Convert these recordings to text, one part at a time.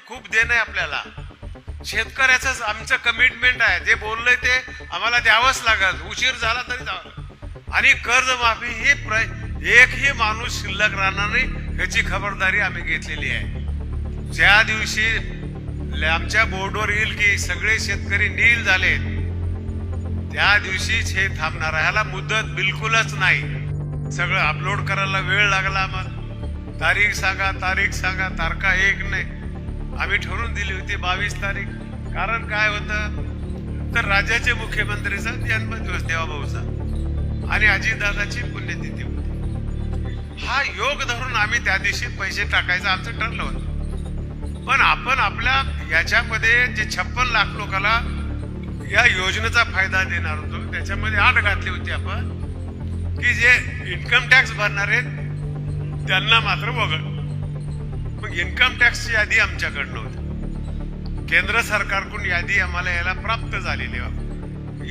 खूप देणं आहे आपल्याला. शेतकऱ्याचं आमचं कमिटमेंट आहे, जे बोललंय ते आम्हाला द्यावंच लागेल, उशीर झाला तरी जावं. आणि कर्जमाफी ही एकही माणूस शिल्लक राहणार नाही ह्याची खबरदारी आम्ही घेतलेली आहे. ज्या दिवशी आमच्या बोर्डवर येईल की सगळे शेतकरी नील झाले, त्या दिवशीच हे थांबणार आहे. ह्याला मुदत बिलकुलच नाही. सगळं अपलोड करायला वेळ लागला, मग तारीख सांगा तारीख सांगा, तारखा एक नाही. आम्ही ठरवून दिली होती 22 तारीख. कारण काय होतं तर राज्याचे मुख्यमंत्रीचा जन्मदिवस देवाभाऊचा आणि अजितदादाची पुण्यतिथी होती. हा योग धरून आम्ही त्या दिवशी पैसे टाकायचं आमचं ठरलं होतं. पण आपण आपल्या याच्यामध्ये जे 56 लाख लोकांना या योजनेचा फायदा देणार होतो, त्याच्यामध्ये अट घातली होती आपण की जे इन्कम टॅक्स भरणार आहेत त्यांना मात्र वगळ. मग इन्कम टॅक्सची यादी आमच्याकडनं होती, केंद्र सरकारकडून यादी आम्हाला याला प्राप्त झालेली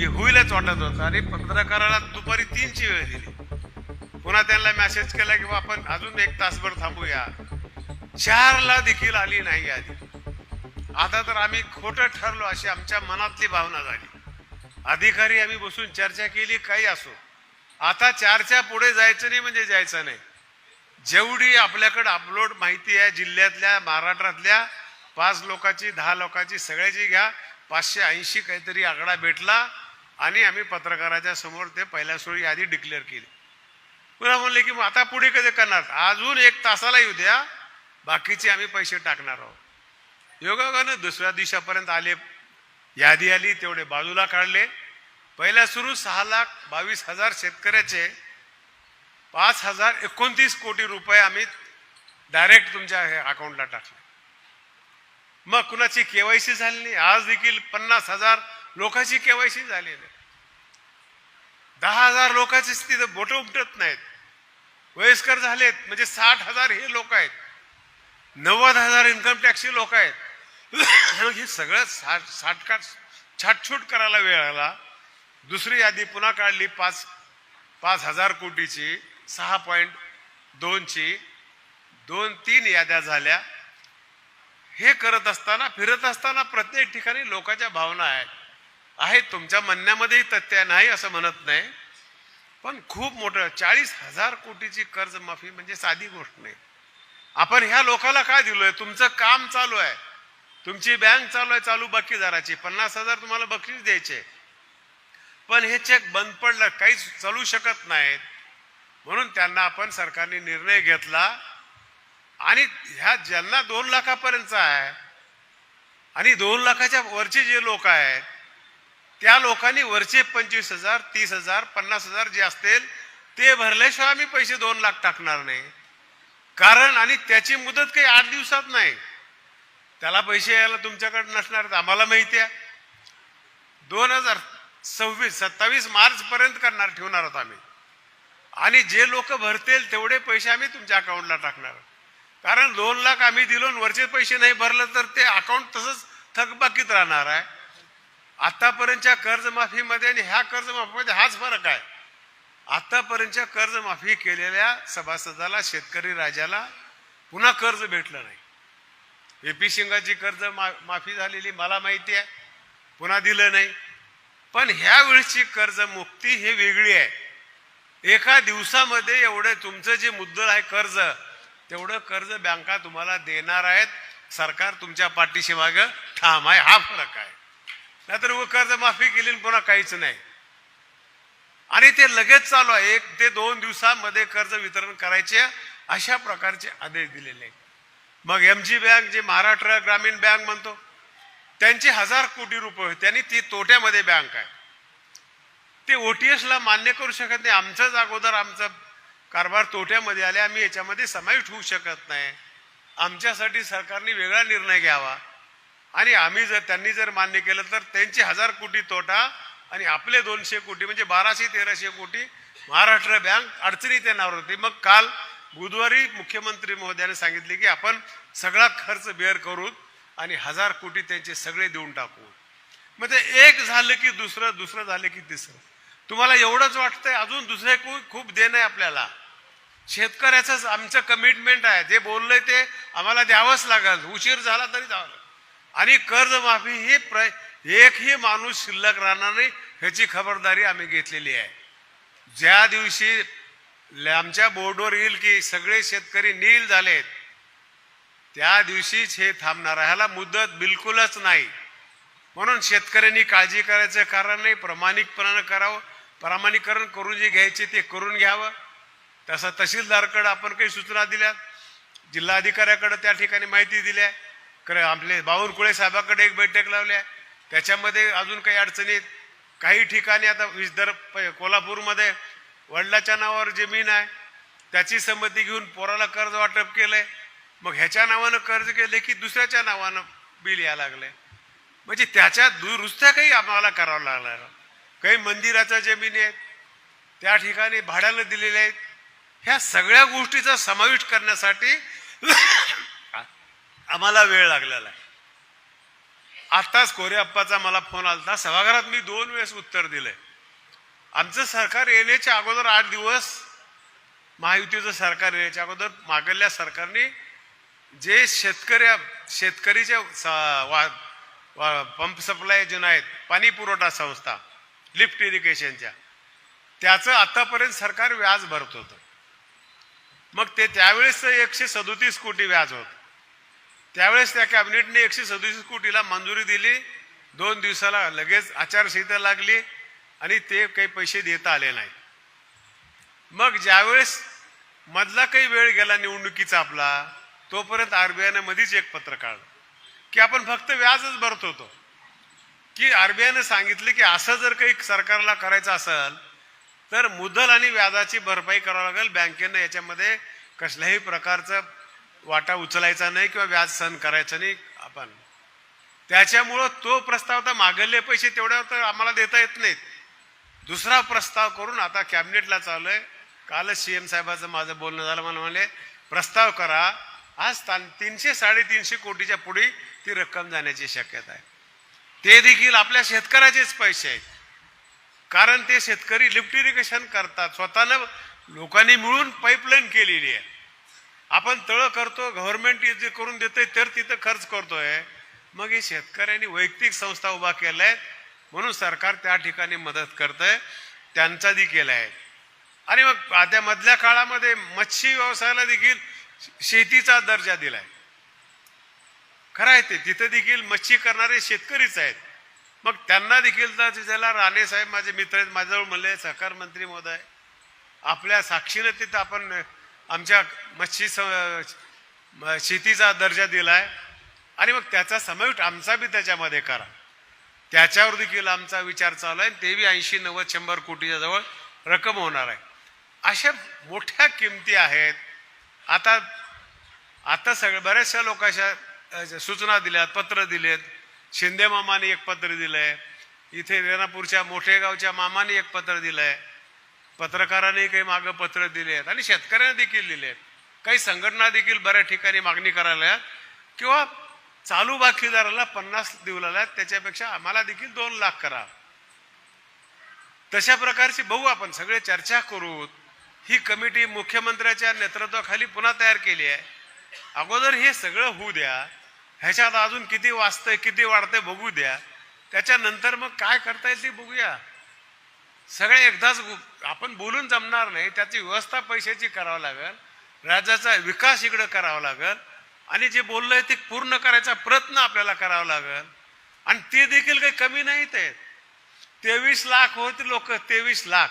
होईलच वाटत होतं. आणि पत्रकाराला दुपारी 3ची वेळ दिली. पुन्हा त्यांना मेसेज केला की आपण अजून 1 तासभर थांबूया. 4ला देखील आली नाही यादी. आता तर आम्ही खोटं ठरलो अशी आमच्या मनातली भावना झाली. अधिकारी आम्ही बसून चर्चा केली, काही असो, आता 4च्या पुढे जायचं नाही म्हणजे जायचं नाही. जेवढी आपल्याकडे अपलोड माहिती आहे जिल्ह्यातल्या, महाराष्ट्रातल्या 5 लोकांची 10 लोकांची सगळ्याची घ्या. 580 काहीतरी आकडा भेटला आणि आम्ही पत्रकाराच्या समोर ते पहिल्या सोळी यादी डिक्लेअर केली. पुन्हा म्हणले की मग आता पुढे कधी करणार, अजून 1 तासाला येऊ द्या, बाकीचे आम्ही पैसे टाकणार आहोत. योगायोगानं दुसऱ्या दिवसापर्यंत आले, यादी आली, तेवढे बाजूला काढले. पहिल्या सुरू 6,22,000 शेतकऱ्याचे 5,029 कोटी रुपये आम्ही डायरेक्ट तुमच्या अकाउंटला टाकले. मग कुणाची केवायसी झाली नाही. आज देखील 50,000 लोकांची केवायसी झाली नाही. 10,000 लोकांची स्थिती बोट उमटत नाहीत. वयस्कर झालेत म्हणजे 60,000 हे लोक आहेत. 90,000 इन्कम टॅक्सची लोक आहेत. हे सगळं छाटछूट करायला वेळ आला. दुसरी यादी पुन्हा काढली 5,000 कोटीची, 6.2ची, 2-3 याद्या झाल्या. हे करत असताना, फिरत असताना प्रत्येक ठिकाणी लोकांच्या भावना आहेत. तुमच्या म्हणण्यामध्येही तथ्य नाही असं म्हणत नाही, पण खूप मोठं 40,000 कोटीची कर्जमाफी म्हणजे साधी गोष्ट नाही. आपण ह्या लोकांना काय दिलोय? तुमचं काम चालू आहे, तुमची बँक चालू आहे, चालू बाकीदाराची 50,000 तुम्हाला बक्षीस द्यायचे, पण हे चेक बंद पडलं, काहीच चालू शकत नाहीत. म्हणून त्यांना आपण सरकारने निर्णय घेतला आणि ह्या ज्यांना 2 लाखापर्यंतचा आहे आणि 2 लाखाच्या वरचे जे लोक आहेत त्या लोकांनी वरचे 25,000, 30,000, 50,000 जे असतील ते भरल्याशिवाय आम्ही पैसे 2 लाख टाकणार नाही. कारण आणि त्याची मुदत काही 8 दिवसात नाही. त्याला पैसे यायला तुमच्याकडे नसणार, आम्हाला माहिती आहे. 27 मार्च पर्यंत ठेवणार आहोत आम्ही. आणि जे लोक भरतील तेवढे पैसे आम्ही तुमच्या अकाउंटला टाकणार. कारण 2 लाख आम्ही दिलो, वरचे पैसे नाही भरलं तर ते अकाउंट तसंच थकबाकीत राहणार आहे. आतापर्यंतच्या कर्जमाफीमध्ये आणि ह्या कर्जमाफीमध्ये हाच फरक आहे. आतापर्यंतच्या कर्जमाफी केलेल्या सभासदाला, शेतकरी राजाला पुन्हा कर्ज भेटलं नाही. AP सिंगाची कर्ज माफी झालेली मला माहिती आहे, पुन्हा दिलं नाही. पण ह्या वेळची कर्जमुक्ती हे वेगळी आहे. एका दिवसामध्ये एवढं तुमचं जे मुद्दल आहे कर्ज, तेवढं कर्ज बँका तुम्हाला देणार आहेत. सरकार तुमच्या पाठीशी मागं ठाम आहे. हा फरक आहे. नाहीतर व कर्जमाफी केली पुन्हा काहीच नाही. आणि ते लगेच चालू आहे. 1 ते 2 दिवसामध्ये कर्ज वितरण करायचे अशा प्रकारचे आदेश दिलेले आहेत. मग MG बँक, जे महाराष्ट्र ग्रामीण बँक म्हणतो, त्यांचे 1,000 कोटी रुपये, त्यांनी ती तोट्यामध्ये बँक आहे. ते OTSला मान्य करू शकत नाही. आमच्याच अगोदर आमचा कारभार तोट्यामध्ये आले, आम्ही याच्यामध्ये समाविष्ट होऊ शकत नाही. आमच्यासाठी सरकारने वेगळा निर्णय घ्यावा. आणि आम्ही त्यांनी जर मान्य केलं तर त्यांचे 1,000 कोटी तोटा आणि आपले 200 कोटी म्हणजे 1,200-1,300 कोटी महाराष्ट्र बँक अडचणीत येणार होती. मग काल बुधवारी मुख्यमंत्री महोदयाने सांगितले की आपण सगळा खर्च बेअर करू आणि 1,000 कोटी त्यांचे सगळे देऊन टाकू. मग ते एक झालं की दुसरं, दुसरं झालं की तिसरं. तुम्हाला एवढंच वाटतंय? अजून दुसरे खूप देणं आहे आपल्याला. शेतकऱ्याचंच आमचं कमिटमेंट आहे. जे बोललंय ते आम्हाला द्यावंच लागेल, उशीर झाला तरी द्यावं लागेल. आणि कर्जमाफी ही एकही माणूस शिल्लक राहणार नाही, ह्याची खबरदारी आम्ही घेतलेली आहे. ज्या दिवशी आमच्या बोर्डवर येईल की सगळे शेतकरी नील झालेत, त्या दिवशीच हे थांबणार आहे. ह्याला मुदत बिलकुलच नाही. म्हणून शेतकऱ्यांनी काळजी करायचं कारण नाही, प्रामाणिकपणानं करावं. प्रामाणिकरण करून जे घ्यायचे ते करून घ्यावं. तसं तहसीलदारकडे आपण काही सूचना दिल्यात, जिल्हाधिकाऱ्याकडे त्या ठिकाणी माहिती दिल्या, आपले बावनकुळे साहेबाकडे एक बैठक लावल्या. त्याच्यामध्ये अजून काही अडचणीत काही ठिकाणी आता कोल्हापूरमध्ये वडिलाच्या नावावर जमीन आहे, त्याची संमती घेऊन पोराला कर्ज वाटप केलंय. मग ह्याच्या नावानं कर्ज केले की दुसऱ्याच्या नावानं बिल यायला लागलंय. म्हणजे त्याच्या दुरुस्त्या काही आम्हाला करावं लागणार. काही मंदिराच्या जमिनी आहेत त्या ठिकाणी भाड्याला दिलेल्या आहेत. ह्या सगळ्या गोष्टीचा समावेश करण्यासाठी आम्हाला वेळ लागलेला आहे. आताच कोरेअप्पाचा मला फोन आला, सभागृहात मी 2 वेळेस उत्तर दिलंय. आमचं सरकार येण्याच्या अगोदर 8 दिवस, महायुतीचं सरकार येण्याच्या अगोदर मागल्या सरकारने जे शेतकरीच्या पंप सप्लाय जे आहेत, पाणी पुरवठा संस्था, लिफ्ट इरिगेशनच्या, त्याचं आतापर्यंत सरकार व्याज भरत होतं. मग ते त्यावेळेस 137 कोटी व्याज होतं. त्यावेळेस त्या कॅबिनेटने 137 कोटीला मंजुरी दिली. 2 दिवसाला लगेच आचारसंहिता लागली आणि ते काही पैसे देता आले नाहीत. मग ज्यावेळेस मधला काही वेळ गेला निवडणुकीचा आपला, तोपर्यंत आरबीआयनं मध्येच एक पत्र काढलं की आपण फक्त व्याजच भरत होतो. की आरबीआयनं सांगितलं की असं जर काही सरकारला करायचं असेल तर मुद्दल आणि व्याजाची भरपाई करावी लागेल. बँकेनं याच्यामध्ये कसल्याही प्रकारचा वाटा उचलायचा नाही किंवा व्याज सहन करायचं नाही आपण. त्याच्यामुळं तो प्रस्ताव तर मागवले पैसे तेवढ्या तर आम्हाला देता येत नाहीत. दुसरा प्रस्ताव करून आता कॅबिनेटला चालू आहे. कालच CM साहेबाचं माझं बोलणं झालं. मला म्हणले प्रस्ताव करा. आज 300-350 कोटीच्या पुढे ती रक्कम जाण्याची शक्यता आहे. ते देखील आपल्या शेतकऱ्याचेच पैसे आहेत. कारण ते शेतकरी लिफ्ट इरिगेशन करतात, स्वतःनं लोकांनी मिळून पाईपलाईन केलेली आहे. आपण तळं करतो, गव्हर्नमेंट जे करून देतंय तर तिथं खर्च करतोय. मग हे शेतकऱ्यांनी वैयक्तिक संस्था उभा केल्या आहेत म्हणून सरकार त्या ठिकाणी मदत करतंय, त्यांचा देखील आहे. आणि मग आता मधल्या काळामध्ये मच्छी व्यवसायाला देखील शेतीचा दर्जा दिलाय. खरं आहे ते, तिथं देखील मच्छी करणारे शेतकरीच आहेत. मग त्यांना देखील ज्याला राणे साहेब माझे मित्र आहेत, माझ्याजवळ म्हणले सहकार मंत्री महोदय आपल्या साक्षीनं तिथं आपण आमच्या शेतीचा दर्जा दिलाय आणि मग त्याचा समावेश आमचा बी त्याच्यामध्ये करा. त्याच्यावर देखील आमचा विचार चालू आहे. ते बी 80-90-100 कोटीच्या जवळ रक्कम होणार आहे. अशा मोठ्या किमती आहेत. आता सगळ्या बऱ्याचशा लोकांच्या सूचना दिल्यात, पत्र दिलेत. शिंदे मामाने एक पत्र दिलंय, इथे रेणापूरच्या मोठेगावच्या मामाने एक पत्र दिलंय, पत्रकारांनी काही मागं पत्र दिले आहेत आणि शेतकऱ्यांना देखील दिले आहेत. काही संघटना देखील बऱ्याच ठिकाणी मागणी करायला आहेत किंवा चालू बाकीदाराला 50 देऊ लागल्यात, त्याच्यापेक्षा आम्हाला देखील 2 लाख करा. तशा प्रकारची बघू, आपण सगळे चर्चा करू. ही कमिटी मुख्यमंत्र्याच्या नेतृत्वाखाली पुन्हा तयार केली आहे. अगोदर हे सगळं होऊ द्या. ह्याच्यात अजून किती वाचतंय किती वाढतंय बघू द्या. त्याच्यानंतर मग काय करता येईल ते बघूया. सगळे एकदाच आपण बोलून जमणार नाही. त्याची व्यवस्था पैशाची करावं लागेल, राज्याचा विकास इकडं करावा लागेल आणि जे बोललंय ते पूर्ण करायचा प्रयत्न आपल्याला करावा लागेल. आणि ते देखील काही कमी नाहीत आहेत. 23 लाख होते लोक, 23 लाख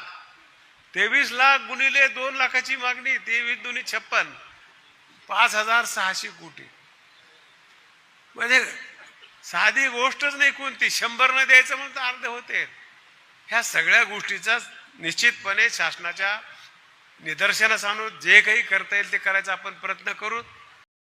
23 लाख गुणिले 2 लाखाची मागणी, 23 दुनी 56, 5600 कोटी. म्हणजे साधी गोष्टच नाही कोणती. 100 न द्यायचं म्हणून अर्धे होते. ह्या सगळ्या गोष्टीचा निश्चितपणे शासनाच्या निदर्शनास आणून जे काही करता येईल ते करायचा आपण प्रयत्न करू.